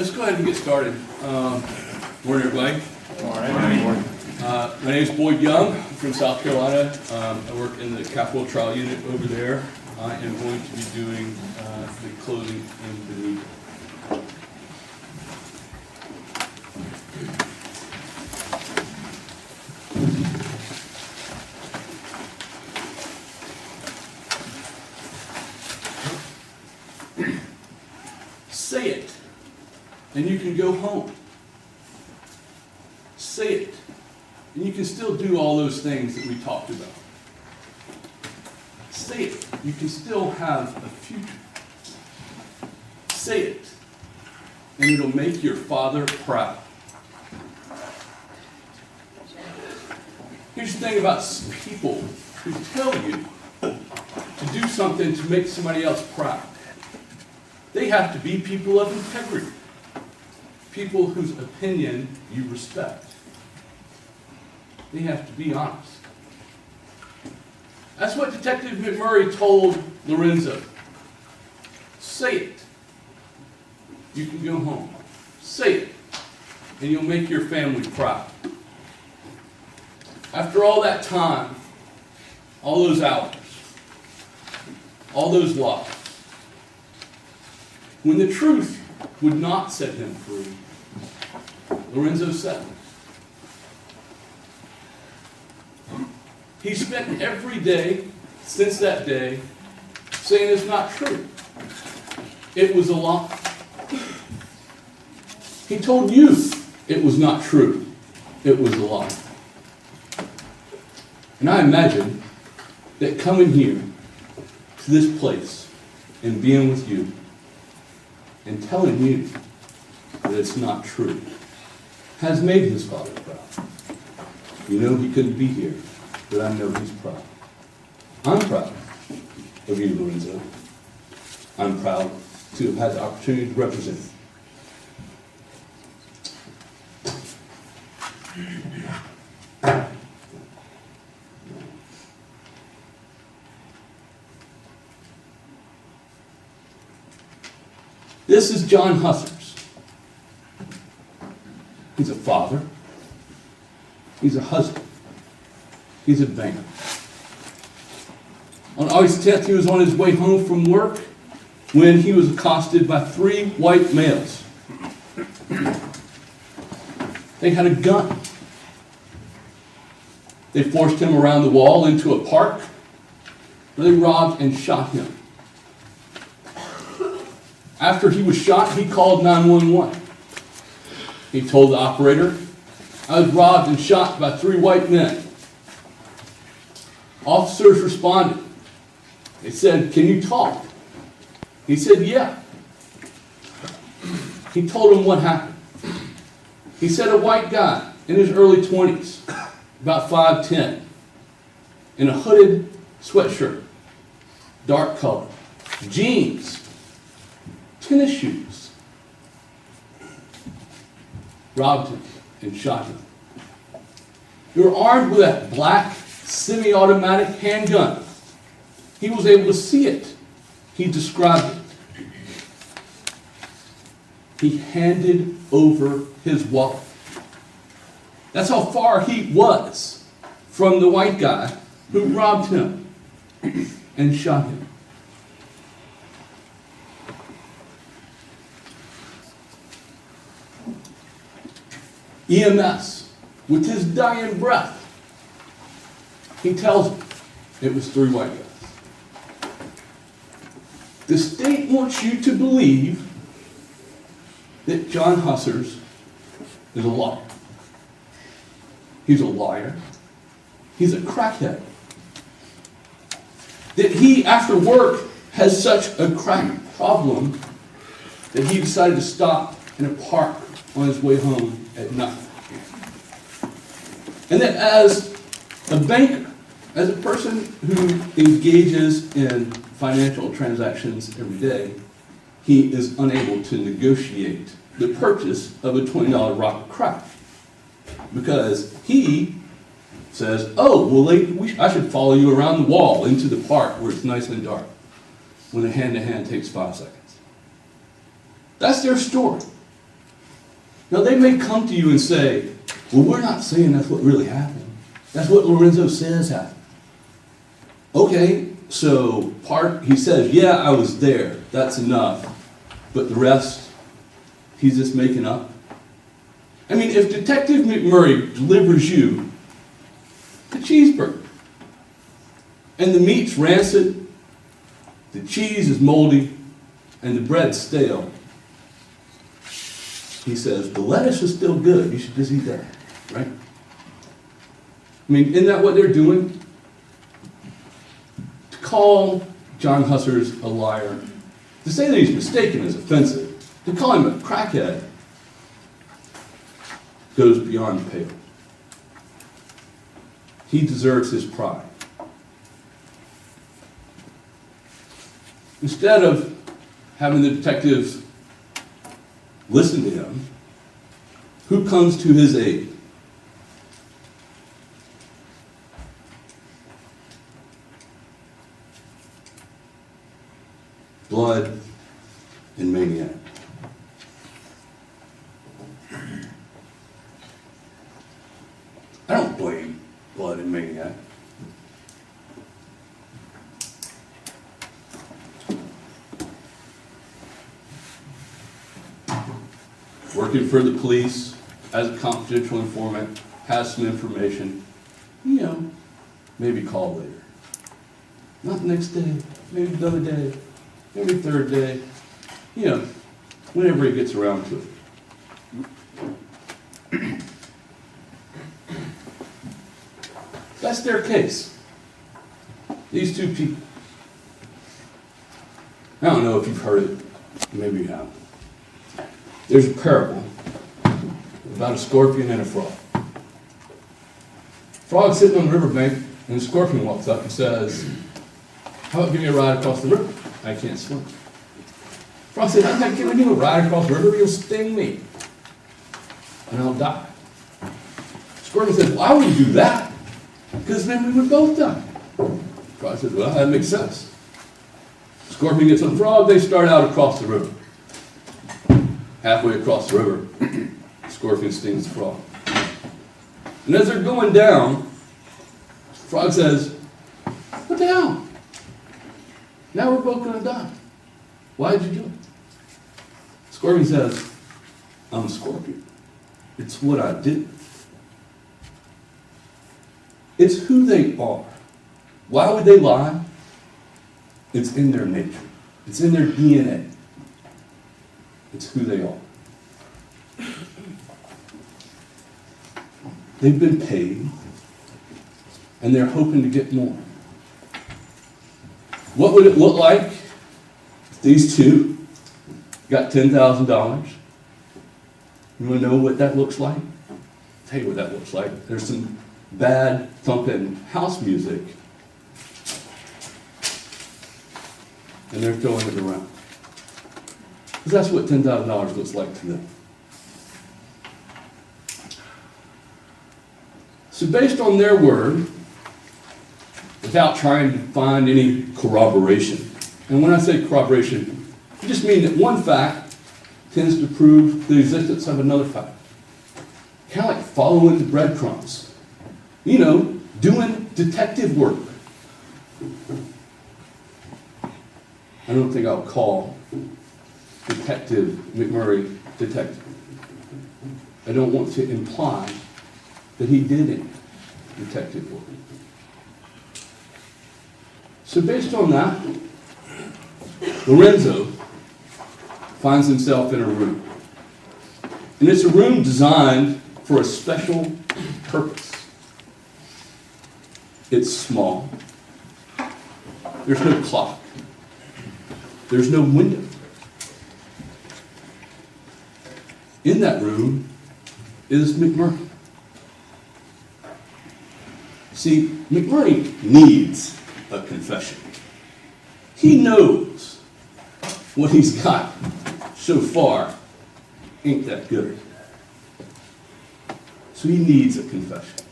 Let's go ahead and get started. Morning, everybody. Morning. My name is Boyd Young. I'm from South Carolina. I work in the capital trial unit over there. I am going to be doing the closing in the meeting. Say it, and you can go home. Say it, and you can still do all those things that we talked about. Say it, you can still have a future. Say it, and it'll make your Father proud. Here's the thing about people who tell you to do something to make somebody else proud. They have to be people of integrity, people whose opinion you respect. They have to be honest. That's what Detective McMurray told Lorenzo. Say it. You can go home. Say it, and you'll make your family proud. After all that time, all those hours, all those lies, when the truth would not set him free, Lorenzo said, he spent every day since that day saying it's not true. It was a lie. He told you it was not true. It was a lie. And I imagine that coming here to this place and being with you and telling you that it's not true has made his father proud. You know he couldn't be here, but I know he's proud. I'm proud of you, Lorenzo. I'm proud to have had the opportunity to represent you. This is John Hussers. He's a father. He's a husband. He's a banker. On August 10th, he was on his way home from work when he was accosted by three white males. They had a gun. They forced him around the wall into a park where they robbed and shot him. After he was shot, he called 911. He told the operator, I was robbed and shot by three white men. Officers responded. They said, can you talk? He said, yeah. He told them what happened. He said a white guy in his early 20s, about 5'10", in a hooded sweatshirt, dark color, jeans, tennis shoes, robbed him and shot him. They were armed with a black semi-automatic handgun. He was able to see it. He described it. He handed over his wallet. That's how far he was from the white guy who robbed him and shot him. EMS, with his dying breath, he tells them it was three white guys. The state wants you to believe that John Hussers is a liar. He's a liar. He's a crackhead. That he, after work, has such a crack problem that he decided to stop in a park on his way home at night. And that as a banker, as a person who engages in financial transactions every day, he is unable to negotiate the purchase of a $20 rock of crack. Because he says, oh, well, I should follow you around the wall into the park where it's nice and dark, when a hand-to-hand takes 5 seconds. That's their story. Now, they may come to you and say, well, we're not saying that's what really happened. That's what Lorenzo says happened. Okay, so he says, yeah, I was there. That's enough. But the rest, he's just making up. I mean, if Detective McMurray delivers you a cheeseburger, and the meat's rancid, the cheese is moldy, and the bread's stale, he says, the lettuce is still good. You should just eat that, right? I mean, isn't that what they're doing? To call John Husser's a liar, to say that he's mistaken is offensive. To call him a crackhead goes beyond the pale. He deserves his pride. Instead of having the detectives listen to him, who comes to his aid? Blood and Maniac. I don't blame Blood and Maniac. Working for the police as a confidential informant, has some information, maybe call later. Not the next day, maybe the other day, maybe the third day, whenever he gets around to it. That's their case. These two people. I don't know if you've heard it, maybe you haven't. There's a parable about a scorpion and a frog. Frog's sitting on the riverbank, and the scorpion walks up and says, how about giving me a ride across the river? I can't swim. Frog said, I'm not giving you a ride across the river, you'll sting me, and I'll die. Scorpion said, well, I wouldn't do that, because then we would both die. Frog said, well, that makes sense. Scorpion gets on the frog, they start out across the river. Halfway across the river, the scorpion stings the frog. And as they're going down, the frog says, what the hell? Now we're both going to die. Why did you do it? Scorpion says, I'm a scorpion. It's what I do. It's who they are. Why would they lie? It's in their nature. It's in their DNA. It's who they are. They've been paid, and they're hoping to get more. What would it look like if these two got $10,000? You want to know what that looks like? I'll tell you what that looks like. There's some bad thumping house music, and they're throwing it around. Because that's what $10,000 looks like to them. So based on their word, without trying to find any corroboration, and when I say corroboration, I just mean that one fact tends to prove the existence of another fact. Kind of like following the breadcrumbs. Doing detective work. I don't think I'll call Detective McMurray detective. I don't want to imply that he did any detective work. So based on that, Lorenzo finds himself in a room. And it's a room designed for a special purpose. It's small. There's no clock. There's no window. In that room is McMurray. See, McMurray needs a confession. He knows what he's got so far ain't that good. So he needs a confession.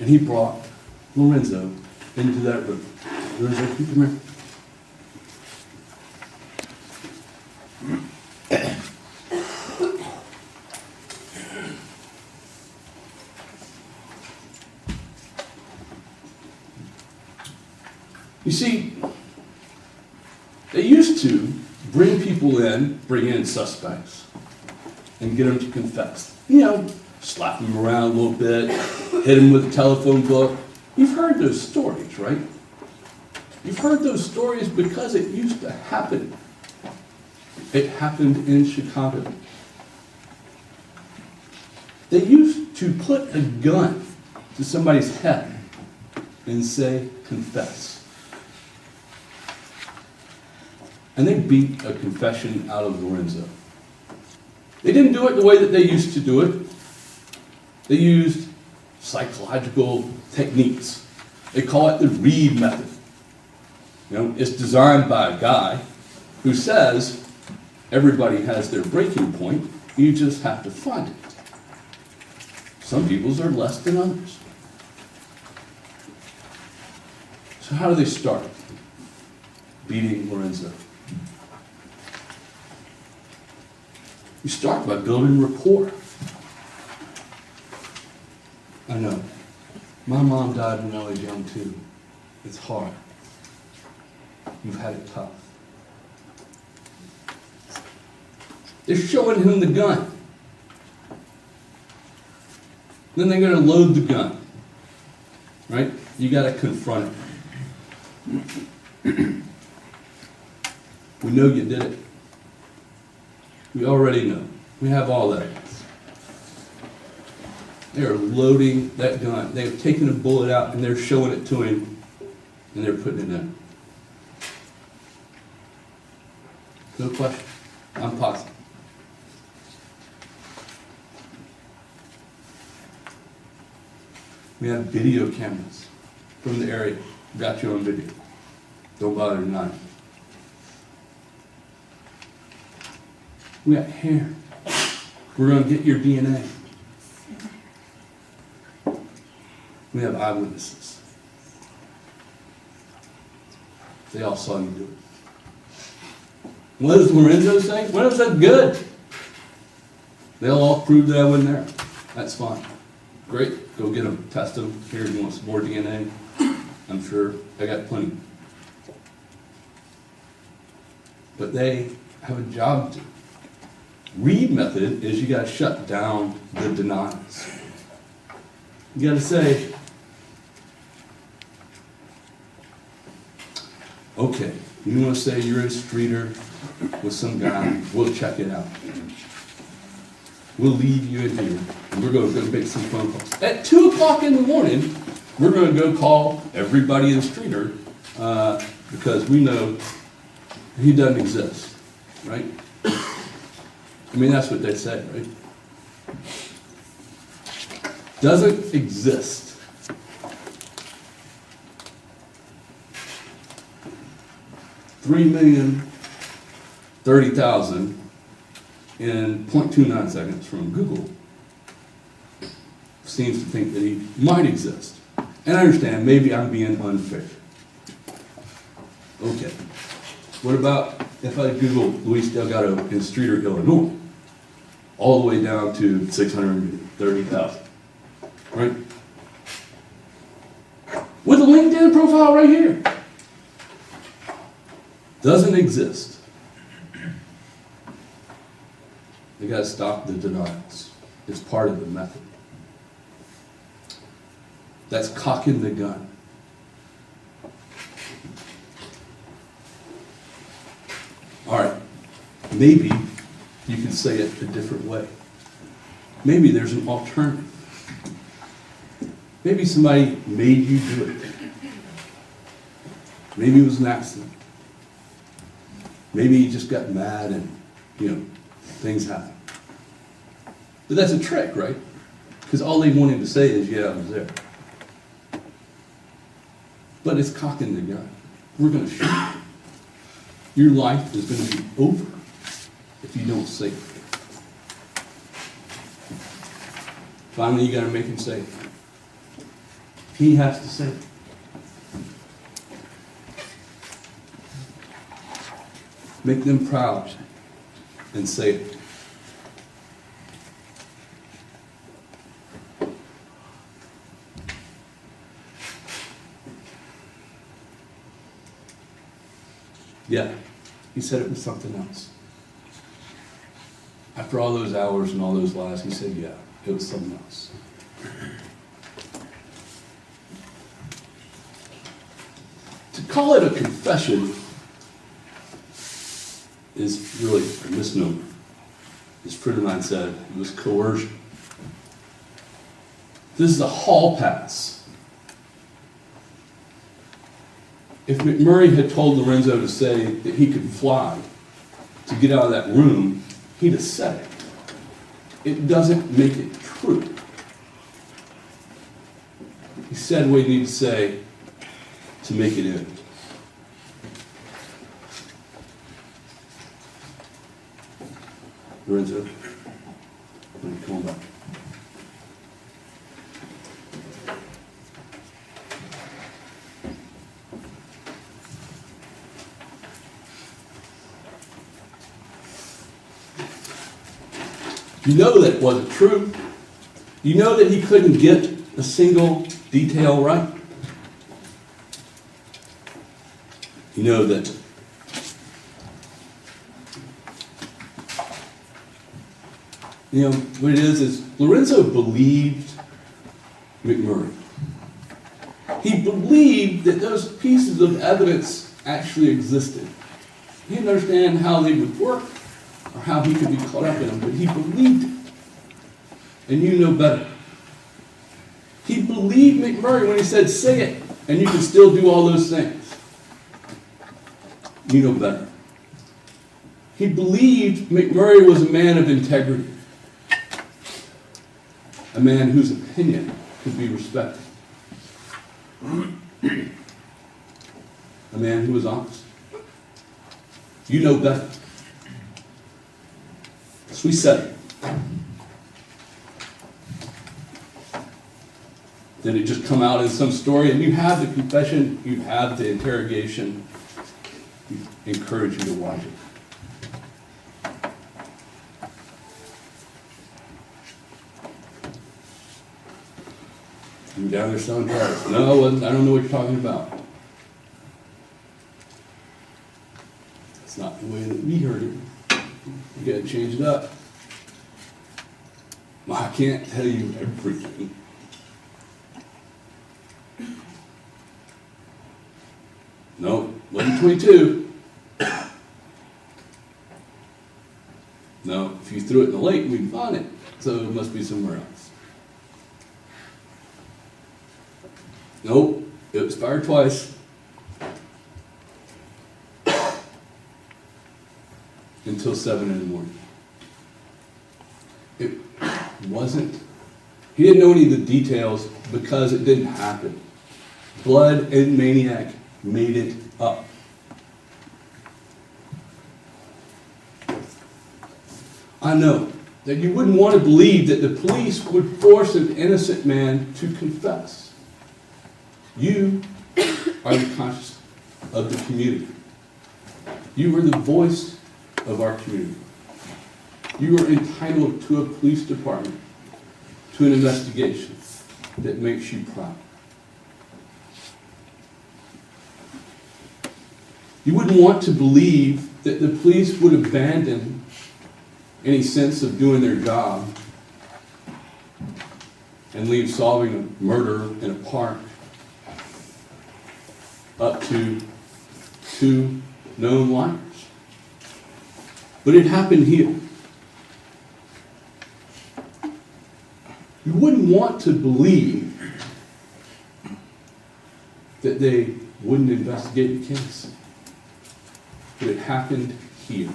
And he brought Lorenzo into that room. Lorenzo, come here. You see, they used to bring people in, bring in suspects, and get them to confess. You know, slap them around a little bit, hit them with a telephone book. You've heard those stories, right? You've heard those stories because it used to happen. It happened in Chicago. They used to put a gun to somebody's head and say, confess. And they beat a confession out of Lorenzo. They didn't do it the way that they used to do it. They used psychological techniques. They call it the Reed method. You know, it's designed by a guy who says everybody has their breaking point, you just have to find it. Some people's are less than others. So how do they start beating Lorenzo? You start by building rapport. I know. My mom died when I was young too. It's hard. You've had it tough. They're showing him the gun. Then they're going to load the gun. Right? You got to confront it. We know you did it. We already know. We have all that. They are loading that gun. They've taken a bullet out and they're showing it to him and they're putting it in. No question. I'm positive. We have video cameras from the area. Got you on video. Don't bother denying. We got hair. We're going to get your DNA. We have eyewitnesses. They all saw you do it. What does Lorenzo say? What if that's good? They'll all prove that I wasn't there. That's fine. Great. Go get them. Test them. Here, you want some more DNA? I'm sure I got plenty. But they have a job to do. Reed method is you got to shut down the denials. You got to say, okay, you want to say you're a streeter with some guy, we'll check it out. We'll leave you in here, and we're going to go make some phone calls. At 2 o'clock in the morning, we're going to go call everybody in the streeter because we know he doesn't exist, right? I mean, that's what they say, right? Doesn't exist. $3,030,000 in 0.29 seconds from Google seems to think that he might exist. And I understand, maybe I'm being unfair. Okay. What about if I Google Luis Delgado in Streeter, Illinois, all the way down to 630,000, right? With a LinkedIn profile right here. Doesn't exist. They got to stop the denials. It's part of the method. That's cocking the gun. All right, maybe you can say it a different way. Maybe there's an alternative. Maybe somebody made you do it. Maybe it was an accident. Maybe you just got mad and, things happen. But that's a trick, right? Because all they wanted to say is, yeah, I was there. But it's cocking the gun. We're going to shoot you. Your life is going to be over if you don't say it. Finally, you got to make him say it. He has to say it. Make them proud and say it. Yeah, he said it was something else. After all those hours and all those lies, he said, yeah, it was something else. To call it a confession is really a misnomer. As a friend of mine said, it was coercion. This is a hall pass. If McMurray had told Lorenzo to say that he could fly to get out of that room, he'd have said it. It doesn't make it true. He said what he needed to say to make it in. Lorenzo, come on back. You know that it wasn't true. You know that he couldn't get a single detail right. You know that what it is Lorenzo believed McMurray. He believed that those pieces of evidence actually existed. He didn't understand how they would work or how he could be caught up in them, but he believed it. And you know better. He believed McMurray when he said, say it, and you can still do all those things. You know better. He believed McMurray was a man of integrity, a man whose opinion could be respected, a man who was honest. You know better. So we said it. Did it just come out in some story? And you have the confession, you have the interrogation. I encourage you to watch it. You down there selling drugs? No, I don't know what you're talking about. That's not the way that we heard it. You gotta change it up. Well, I can't tell you everything. No, 11:22. No, if you threw it in the lake, we'd find it. So it must be somewhere else. Nope, it was fired twice. Until 7 in the morning. It wasn't. He didn't know any of the details because it didn't happen. Blood and Maniac made it up. I know that you wouldn't want to believe that the police would force an innocent man to confess. You are the conscience of the community. You are the voice of our community. You are entitled to a police department, to an investigation that makes you proud. You wouldn't want to believe that the police would abandon any sense of doing their job and leave solving a murder in a park up to 2 known liars. But it happened here. You wouldn't want to believe that they wouldn't investigate the case. But it happened here.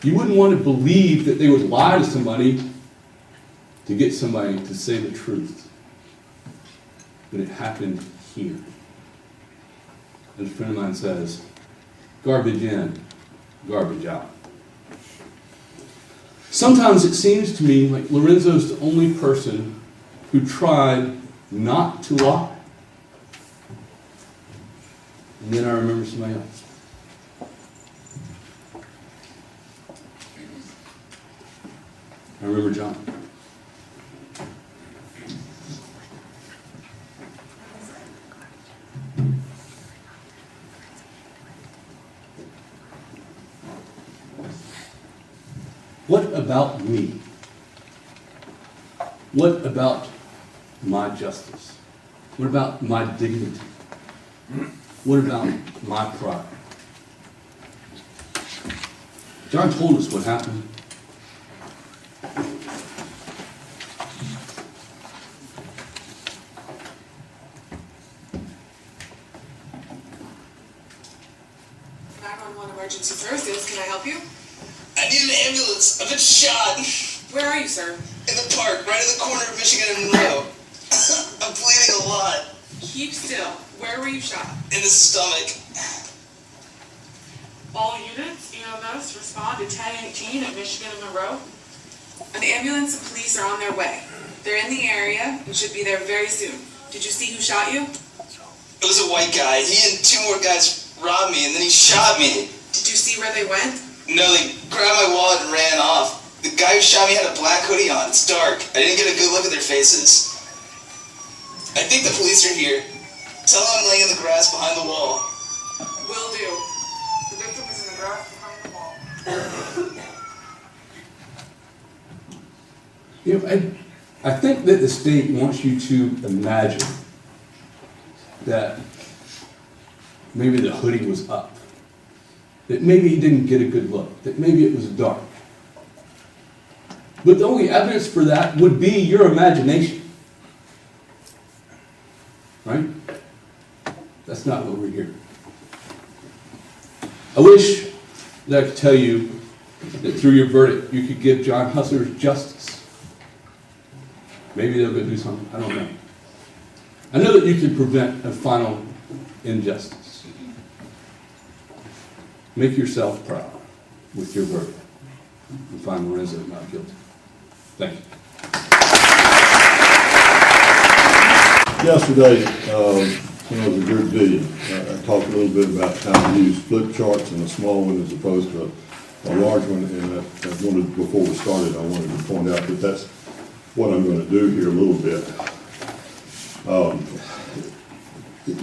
You wouldn't want to believe that they would lie to somebody to get somebody to say the truth. But it happened here. As a friend of mine says, garbage in, garbage out. Sometimes it seems to me like Lorenzo's the only person who tried not to lie. And then I remember somebody else. I remember John. What about me? What about my justice? What about my dignity? What about my pride? John told us what happened. Emergency services, can I help you? I need an ambulance. I've been shot. Where are you, sir? In the park, right at the corner of Michigan and Monroe. I'm bleeding a lot. Keep still. Where were you shot? In the stomach. All units, EMS, respond to 1018 at Michigan and Monroe. An ambulance and police are on their way. They're in the area and should be there very soon. Did you see who shot you? It was a white guy. He and two more guys robbed me and then he shot me. Did you see where they went? No, they grabbed my wallet and ran off. The guy who shot me had a black hoodie on. It's dark. I didn't get a good look at their faces. I think the police are here. Tell them I'm laying in the grass behind the wall. Will do. The victim is in the grass behind the wall. You know, I think that the state wants you to imagine that maybe the hoodie was up, that maybe he didn't get a good look, that maybe it was dark. But the only evidence for that would be your imagination. Right? That's not what we're here. I wish that I could tell you that through your verdict you could give John Husser's justice. Maybe they'll go do something. I don't know. I know that you can prevent a final injustice. Make yourself proud with your verdict and find Lorenzo not guilty. Thank you. Yesterday, was a good deed. I talked a little bit about how to use flip charts and a small one as opposed to a large one. And before we started, I wanted to point out that that's what I'm going to do here a little bit.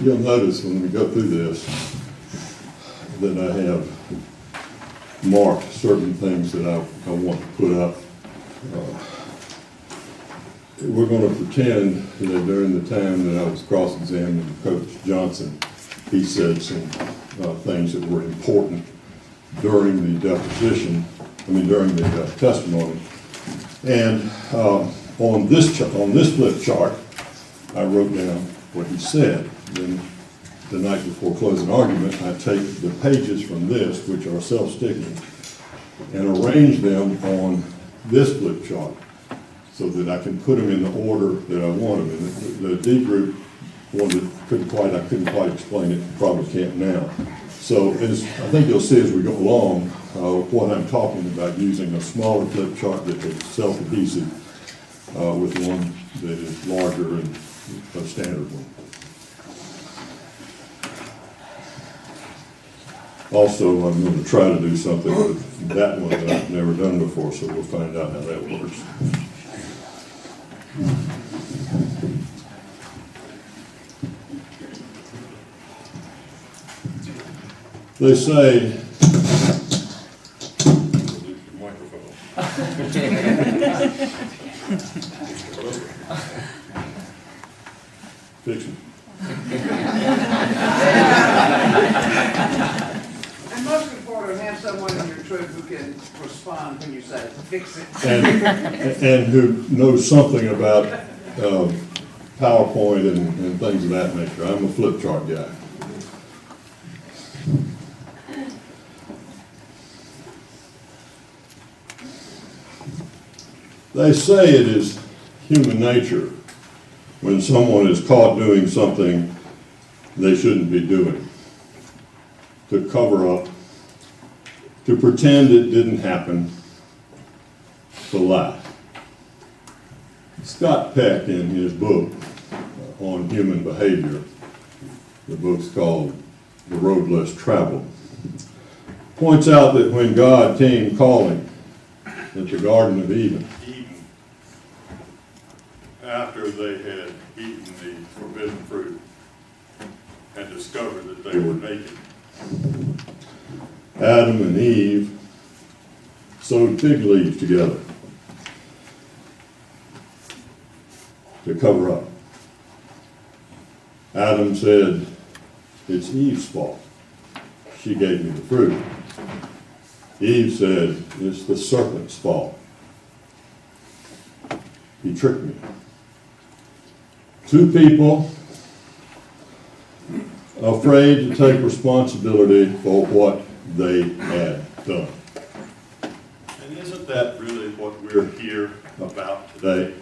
You'll notice when we go through this that I have marked certain things that I want to put up. We're going to pretend that during the time that I was cross-examining Coach Johnson, he said some things that were important during the during the testimony. And on this flip chart, I wrote down what he said. Then the night before closing argument, I take the pages from this, which are self-sticking, and arrange them on this flip chart so that I can put them in the order that I want them in. The D group I couldn't quite explain it, probably can't now. So I think you'll see as we go along what I'm talking about, using a smaller flip chart that is self-adhesive with one that is larger and a standard one. Also, I'm going to try to do something with that one that I've never done before, so we'll find out how that works. They say, fiction. And most important, have someone in your troop who can respond when you say, fix it. And who knows something about PowerPoint and things of that nature. I'm a flip chart guy. They say it is human nature when someone is caught doing something they shouldn't be doing, to cover up, to pretend it didn't happen, to lie. Scott Peck, in his book on human behavior, the book's called The Road Less Traveled, points out that when God came calling at the Garden of Eden, after they had eaten the forbidden fruit and discovered that they were naked, Adam and Eve sewed fig leaves together to cover up. Adam said, it's Eve's fault. She gave me the fruit. Eve said, it's the serpent's fault. He tricked me. Two people afraid to take responsibility for what they had done. And isn't that really what we're here about today?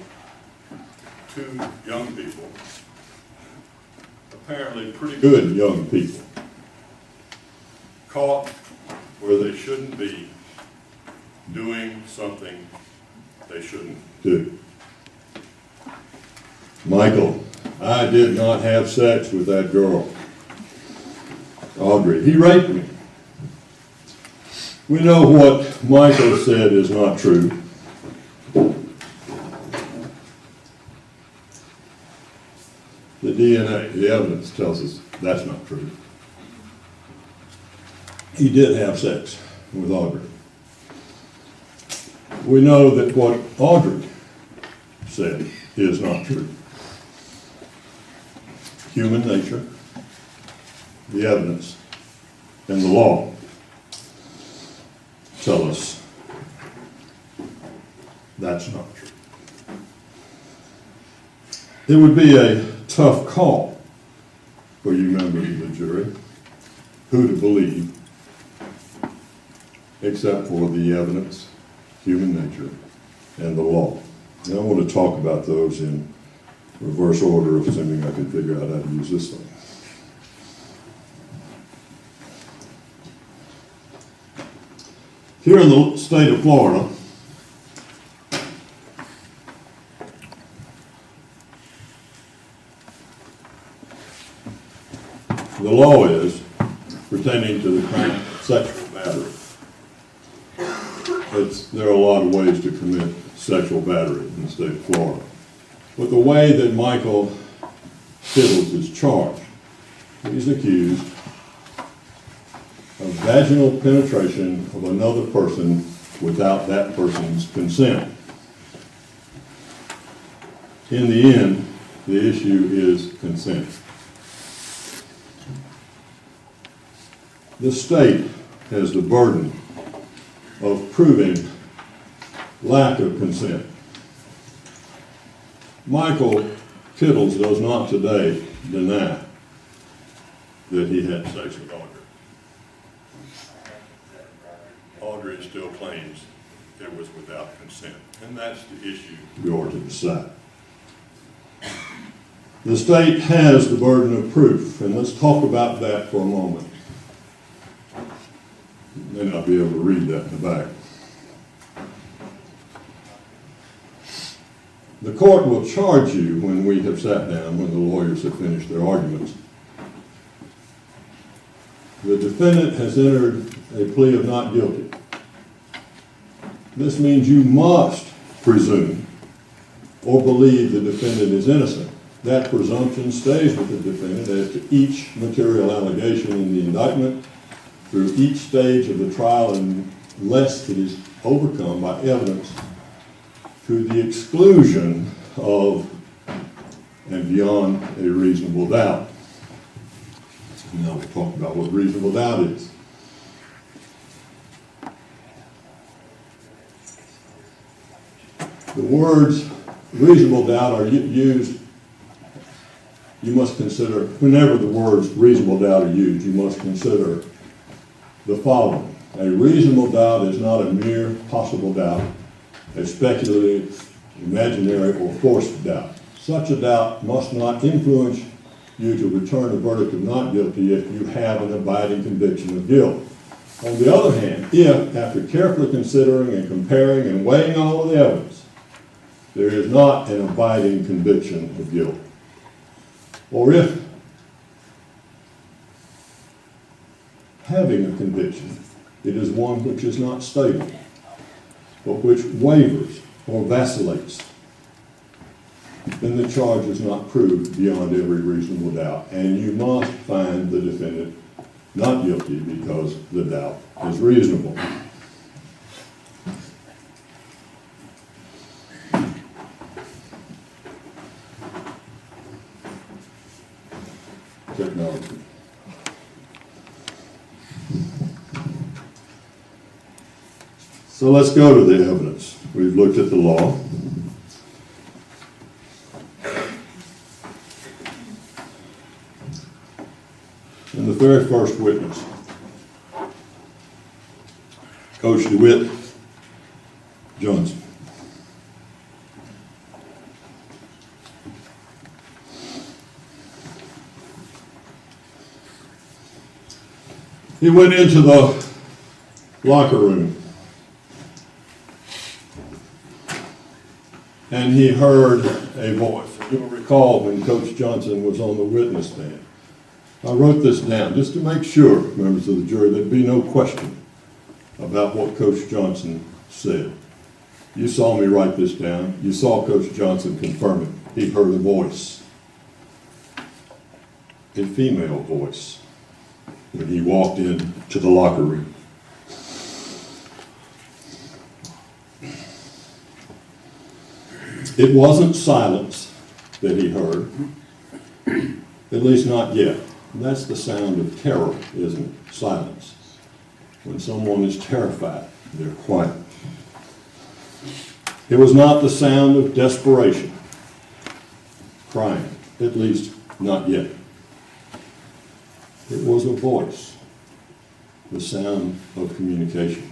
Two young people, apparently pretty good young people, caught where they shouldn't be, doing something they shouldn't do. Michael, I did not have sex with that girl, Audrey. He raped me. We know what Michael said is not true. The DNA, the evidence tells us that's not true. He did have sex with Audrey. We know that what Audrey said is not true. Human nature, the evidence, and the law tell us that's not true. It would be a tough call for you members of the jury who to believe, except for the evidence, human nature, and the law. And I want to talk about those in reverse order, assuming I can figure out how to use this thing. Here in the state of Florida, the law is pertaining to the crime of sexual battery. There are a lot of ways to commit sexual battery in the state of Florida. But the way that Michael Kittles is charged, he's accused of vaginal penetration of another person without that person's consent. In the end, the issue is consent. The state has the burden of proving lack of consent. Michael Kittles does not today deny that he had sex with Audrey. Audrey still claims it was without consent, and that's the issue we are to decide. The state has the burden of proof, and let's talk about that for a moment. You may not be able to read that in the back. The court will charge you when we have sat down, when the lawyers have finished their arguments. The defendant has entered a plea of not guilty. This means you must presume or believe the defendant is innocent. That presumption stays with the defendant as to each material allegation in the indictment through each stage of the trial unless it is overcome by evidence to the exclusion of and beyond a reasonable doubt. Now we'll talk about what reasonable doubt is. The words reasonable doubt are used, you must consider, whenever the words reasonable doubt are used, you must consider the following. A reasonable doubt is not a mere possible doubt, a speculative, imaginary, or forced doubt. Such a doubt must not influence you to return a verdict of not guilty if you have an abiding conviction of guilt. On the other hand, if, after carefully considering and comparing and weighing all of the evidence, there is not an abiding conviction of guilt, or if, having a conviction, it is one which is not stable, but which wavers or vacillates, then the charge is not proved beyond every reasonable doubt, and you must find the defendant not guilty because the doubt is reasonable. technology. So let's go to the evidence. We've looked at the law. And the very first witness, Coach DeWitt Johnson. He went into the locker room and he heard a voice. You'll recall when Coach Johnson was on the witness stand. I wrote this down just to make sure, members of the jury, there'd be no question about what Coach Johnson said. You saw me write this down. You saw Coach Johnson confirm it. He heard a voice, a female voice, when he walked into the locker room. It wasn't silence that he heard, at least not yet. That's the sound of terror, isn't it? Silence. When someone is terrified, they're quiet. It was not the sound of desperation, crying, at least not yet. It was a voice, the sound of communication.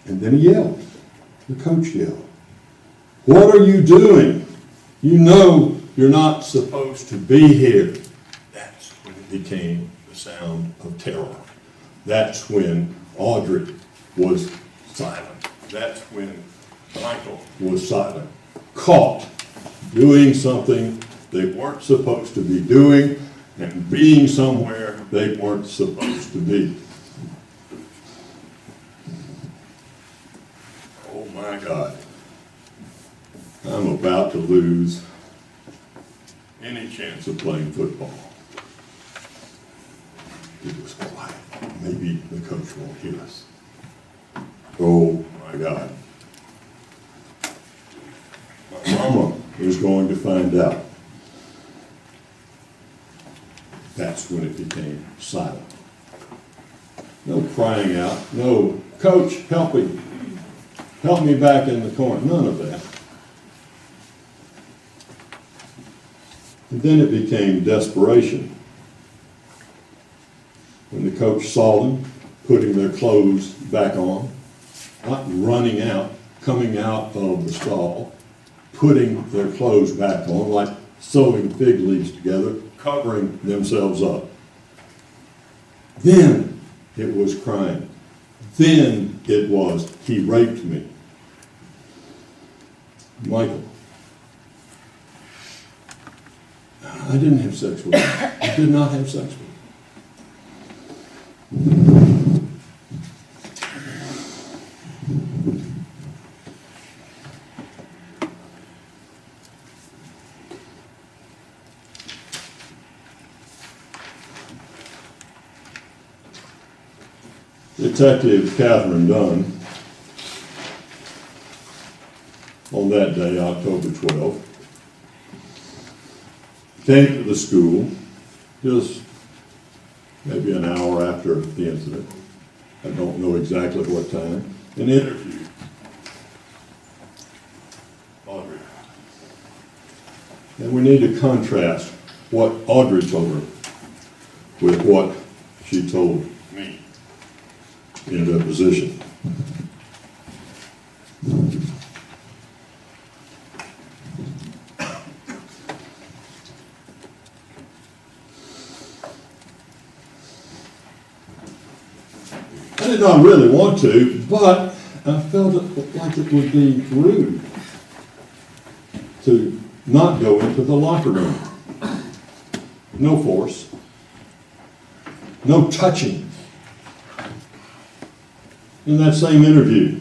And then he yelled. The coach yelled, "What are you doing? You know you're not supposed to be here." That's when it became the sound of terror. That's when Audrey was silent. That's when Michael was silent. Caught doing something they weren't supposed to be doing and being somewhere they weren't supposed to be. Oh my God. I'm about to lose any chance of playing football. It was quiet. Maybe the coach won't hear us. Oh my God. My mama is going to find out. That's when it became silent. No crying out. No, "Coach, help me. Help me back in the corner." None of that. And then it became desperation. When the coach saw them putting their clothes back on, not running out, coming out of the stall, putting their clothes back on, like sewing fig leaves together, covering themselves up. Then it was crying. Then it was, "He raped me." Michael, I didn't have sex with him. I did not have sex with him. Detective Catherine Dunn, on that day, October 12th, came to the school just maybe an hour after the incident. I don't know exactly what time, and interviewed Audrey. And we need to contrast what Audrey told her with what she told me in deposition. I did not really want to, but I felt it like it would be rude to not go into the locker room. No force, no touching. In that same interview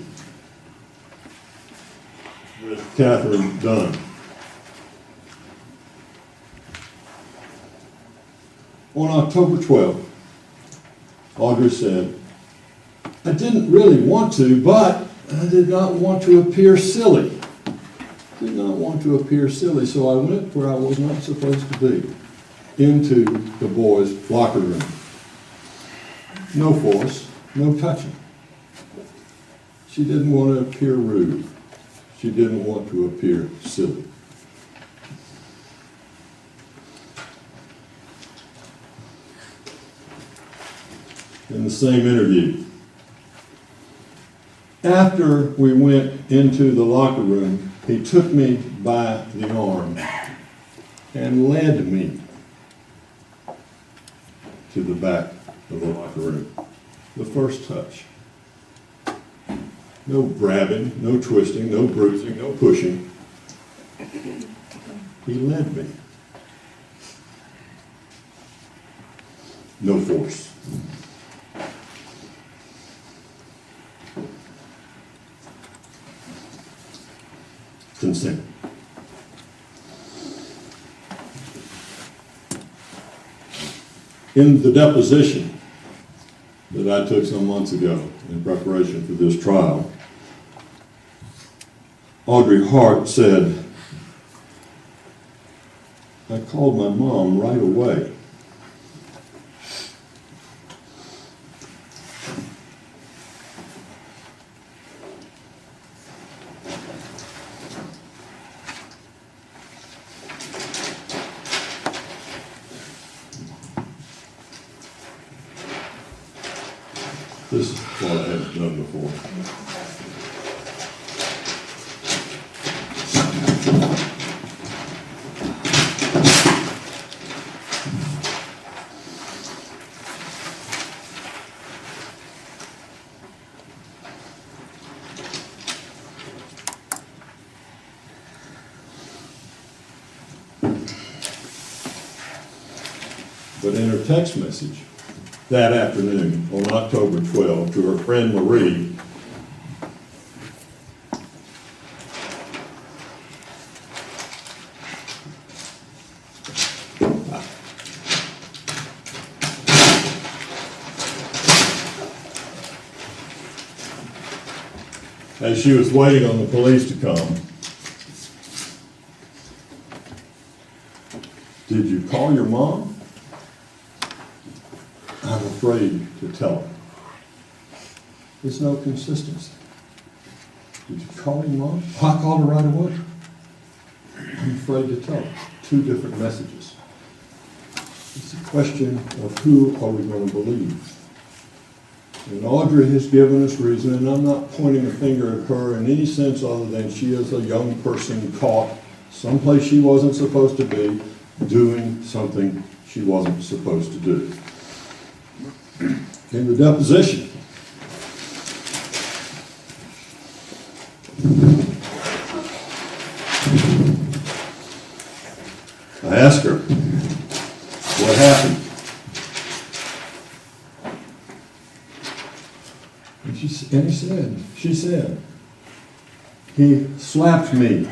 with Catherine Dunn, on October 12th, Audrey said, "I didn't really want to, but I did not want to appear silly. did not want to appear silly, so I went where I was not supposed to be, into the boys' locker room. No force, no touching. She didn't want to appear rude. She didn't want to appear silly. In the same interview, after we went into the locker room, he took me by the arm and led me to the back of the locker room. The first touch. No grabbing, no twisting, no bruising, no pushing. He led me. No force. Consent. In the deposition that I took some months ago in preparation for this trial, Audrey Hart said, "I called my mom right away. This is what I haven't done before. But in her text message that afternoon on October 12 to her friend Marie, as she was waiting on the police to come, "Did you call your mom? I'm afraid to tell her." There's no consistency. Did you call your mom? Oh, I called her right away. I'm afraid to tell her. Two different messages. It's a question of who are we going to believe. And Audrey has given us reason, and I'm not pointing a finger at her in any sense other than she is a young person caught someplace she wasn't supposed to be, doing something she wasn't supposed to do. In the deposition, I asked her, "What happened?" And she said, "He slapped me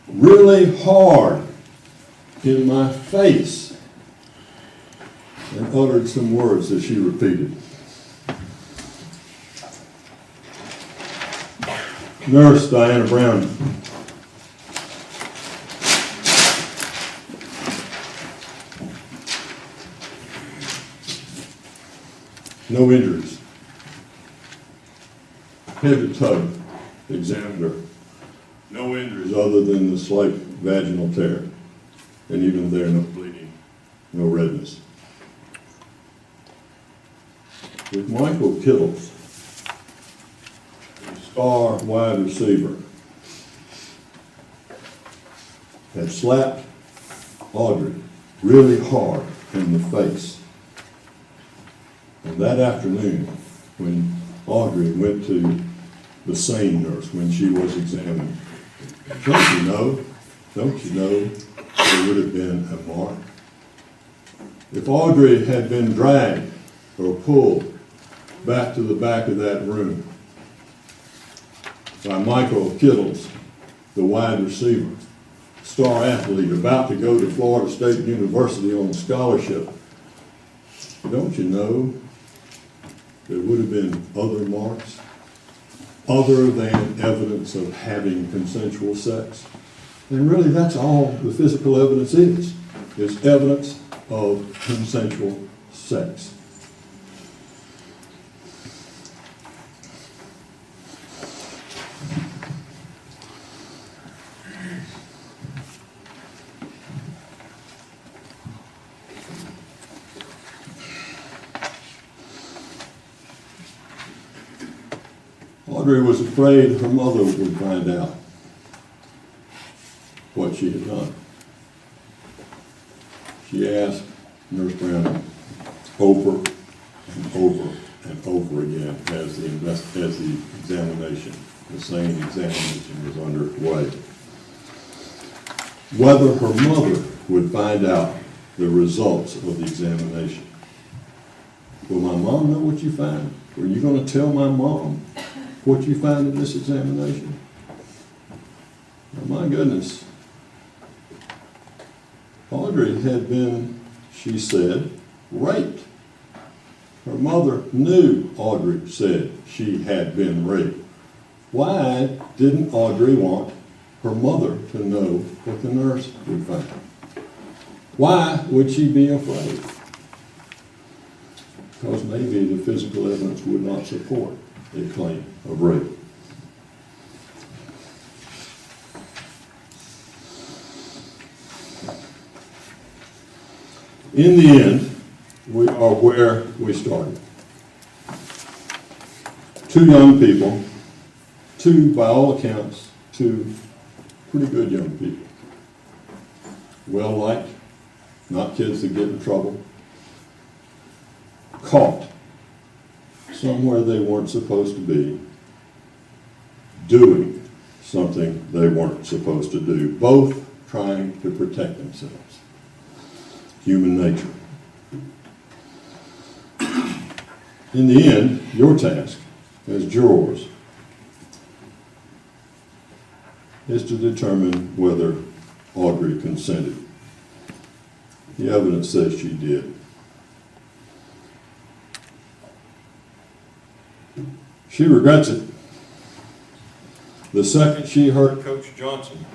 really hard in my face," and uttered some words that she repeated. Nurse Diana Brown. No injuries. Head to toe, examined her. No injuries other than the slight vaginal tear. And even there, no bleeding, no redness. With Michael Kittles, the star wide receiver, had slapped Audrey really hard in the face. And that afternoon, when Audrey went to the same nurse, when she was examined, don't you know, there would have been a mark. If Audrey had been dragged or pulled back to the back of that room by Michael Kittles, the wide receiver, star athlete about to go to Florida State University on a scholarship, don't you know there would have been other marks other than evidence of having consensual sex? And really, that's all the physical evidence is evidence of consensual sex. Audrey was afraid her mother would find out what she had done. She asked Nurse Brown over and over and over again as the examination, the same examination was underway, whether her mother would find out the results of the examination. Will my mom know what you found? Are you going to tell my mom what you found in this examination? Oh, my goodness. Audrey had been, she said, raped. Her mother knew, Audrey said, she had been raped. Why didn't Audrey want her mother to know what the nurse would find? Why would she be afraid? Because maybe the physical evidence would not support a claim of rape. In the end, we are where we started. Two young people, by all accounts, two pretty good young people. Well-liked, not kids that get in trouble. Caught somewhere they weren't supposed to be, doing something they weren't supposed to do, both trying to protect themselves. Human nature. In the end, your task as jurors is to determine whether Audrey consented. The evidence says she did. She regrets it. The second she heard Coach Johnson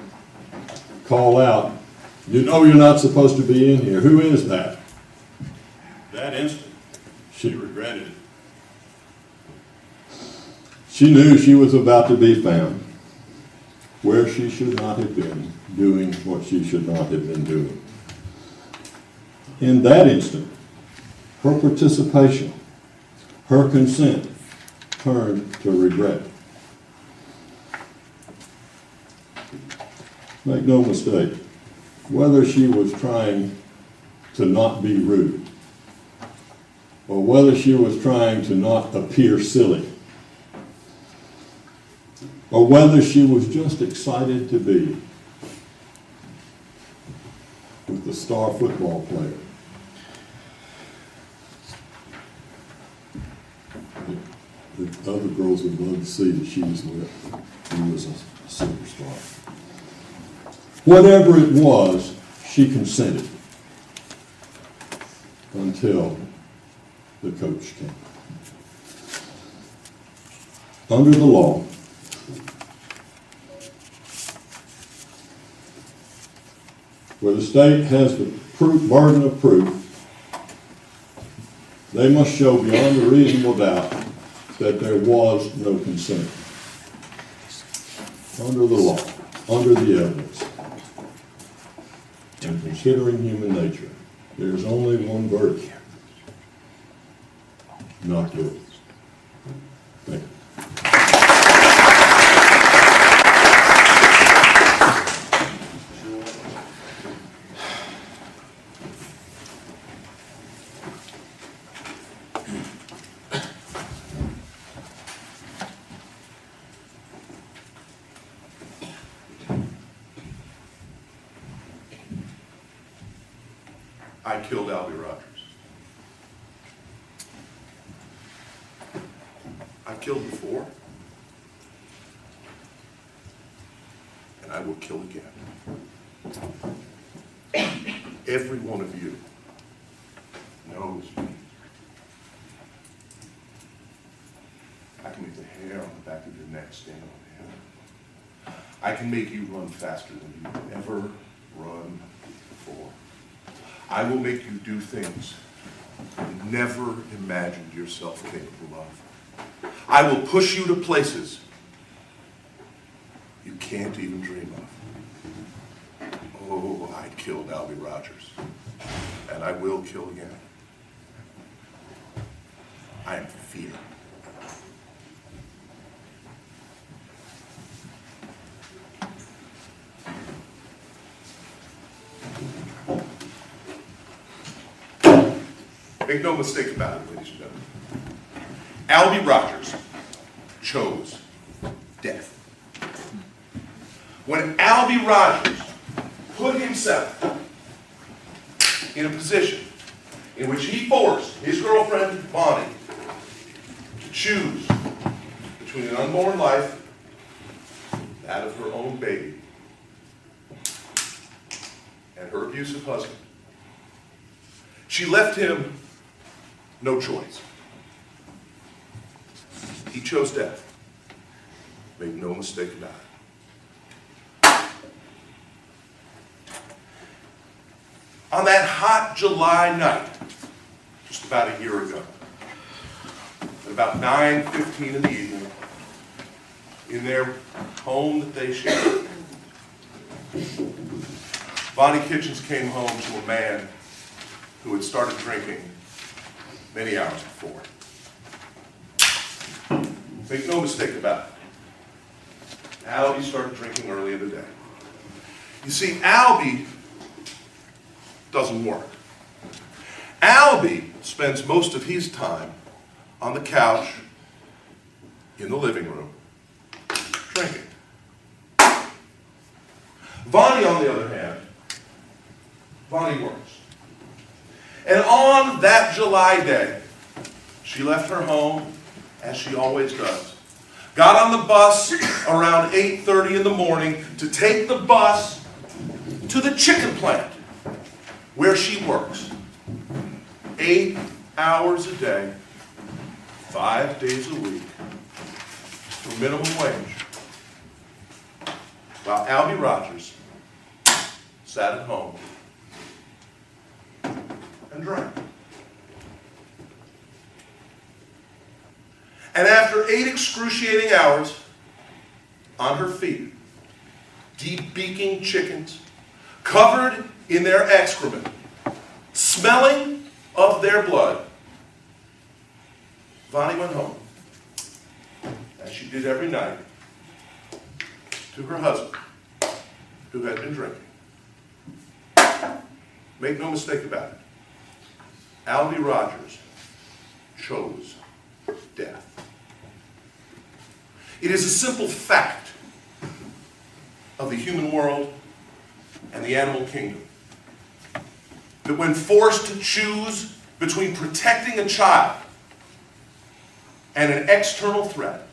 call out, "You know you're not supposed to be in here. Who is that?" That instant, she regretted it. She knew she was about to be found where she should not have been, doing what she should not have been doing. In that instant, her participation, her consent, turned to regret. Make no mistake, whether she was trying to not be rude, or whether she was trying to not appear silly, or whether she was just excited to be with the star football player, the other girls would love to see that she was with. He was a superstar. Whatever it was, she consented until the coach came. Under the law, where the state has the burden of proof, they must show beyond a reasonable doubt that there was no consent. Under the law, under the evidence, and considering human nature, there's only one verdict: not guilty. Thank you. I killed Albie Rogers. I've killed before, and I will kill again. Every one of you knows me. I can make the hair on the back of your neck stand on end. I can make you run faster than you've ever run before. I will make you do things you never imagined yourself capable of. I will push you to places you can't even dream of. Oh, I killed Albie Rogers, and I will kill again. I am fear. Make no mistake about it, ladies and gentlemen. Albie Rogers chose death. When Albie Rogers put himself in a position in which he forced his girlfriend, Bonnie, to choose between an unborn life, that of her own baby, and her abusive husband, she left him no choice. He chose death. Make no mistake about it. On that hot July night, just about a year ago, at about 9:15 in the evening, in their home that they shared, Bonnie Kitchens came home to a man who had started drinking many hours before. Make no mistake about it. Albie started drinking early in the day. You see, Albie doesn't work. Albie spends most of his time on the couch in the living room drinking. Bonnie, on the other hand, Bonnie works. And on that July day, she left her home, as she always does, got on the bus around 8:30 in the morning to take the bus to the chicken plant where she works. 8 hours a day, 5 days a week, for minimum wage, while Albie Rogers sat at home and drank. And after 8 excruciating hours on her feet, deep-beaking chickens, covered in their excrement, smelling of their blood, Bonnie went home, as she did every night, to her husband, who had been drinking. Make no mistake about it. Albie Rogers chose death. It is a simple fact of the human world and the animal kingdom that when forced to choose between protecting a child and an external threat,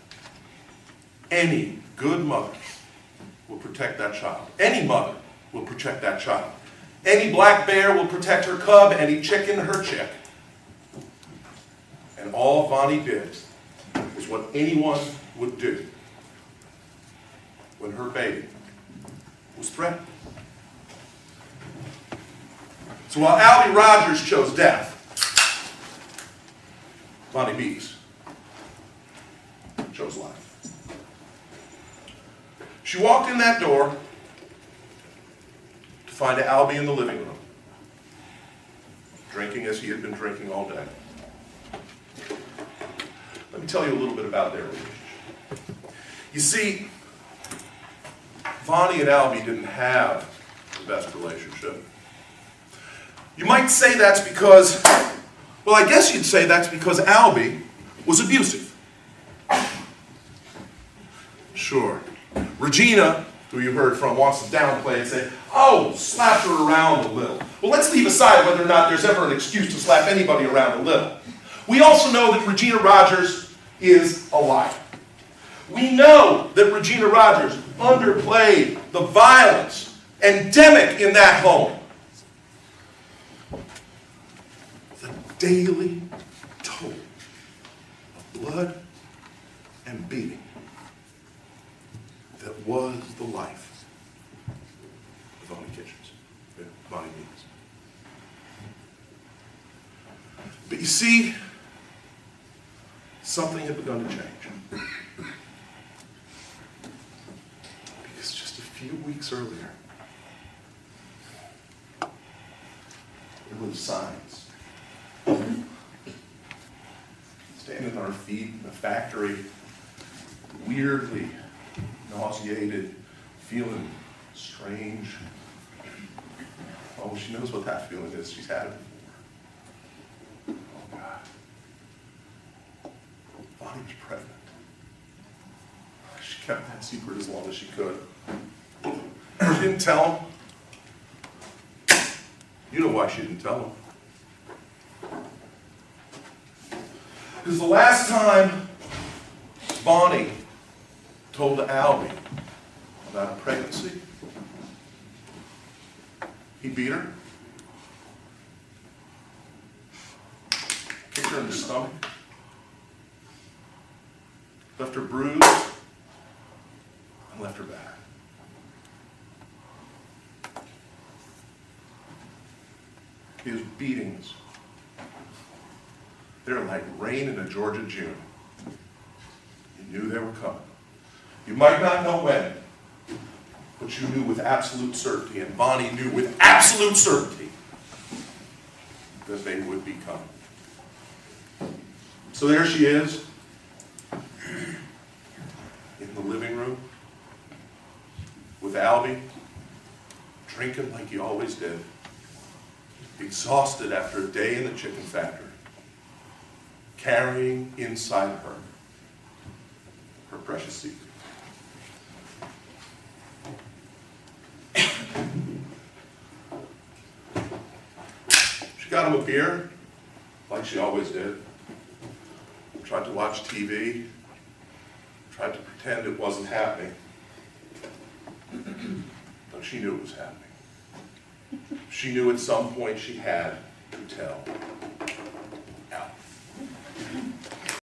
any good mother will protect that child. Any mother will protect that child. Any black bear will protect her cub, any chicken her chick. And all Bonnie did is what anyone would do when her baby was threatened. So while Albie Rogers chose death, Bonnie Bees chose life. She walked in that door to find Albie in the living room, drinking as he had been drinking all day. Let me tell you a little bit about their relationship. You see, Bonnie and Albie didn't have the best relationship. You might say that's because, well, I guess you'd say that's because Albie was abusive. Sure. Regina, who you heard from, wants to downplay and say, oh, slapped her around a little. Well, let's leave aside whether or not there's ever an excuse to slap anybody around a little. We also know that Regina Rogers is a liar. We know that Regina Rogers underplayed the violence endemic in that home. The daily toll of blood and beating that was the life of Bonnie Kitchens, Bonnie Means. But you see, something had begun to change. Because just a few weeks earlier, there were the signs. Standing on her feet in the factory, weirdly nauseated, feeling strange. Oh, she knows what that feeling is. She's had it before. Oh, God. Bonnie was pregnant. She kept that secret as long as she could. She didn't tell him. You know why she didn't tell him. Because the last time Bonnie told Albie about a pregnancy, he beat her, kicked her in the stomach, left her bruised, and left her back. His beatings, they're like rain in a Georgia June. You knew they were coming. You might not know when, but you knew with absolute certainty, and Bonnie knew with absolute certainty that they would be coming. So there she is, in the living room, with Albie, drinking like he always did, exhausted after a day in the chicken factory, carrying inside her her precious secret. She got him a beer, like she always did. Tried to watch TV, tried to pretend it wasn't happening. But she knew it was happening. She knew at some point she had to tell Al.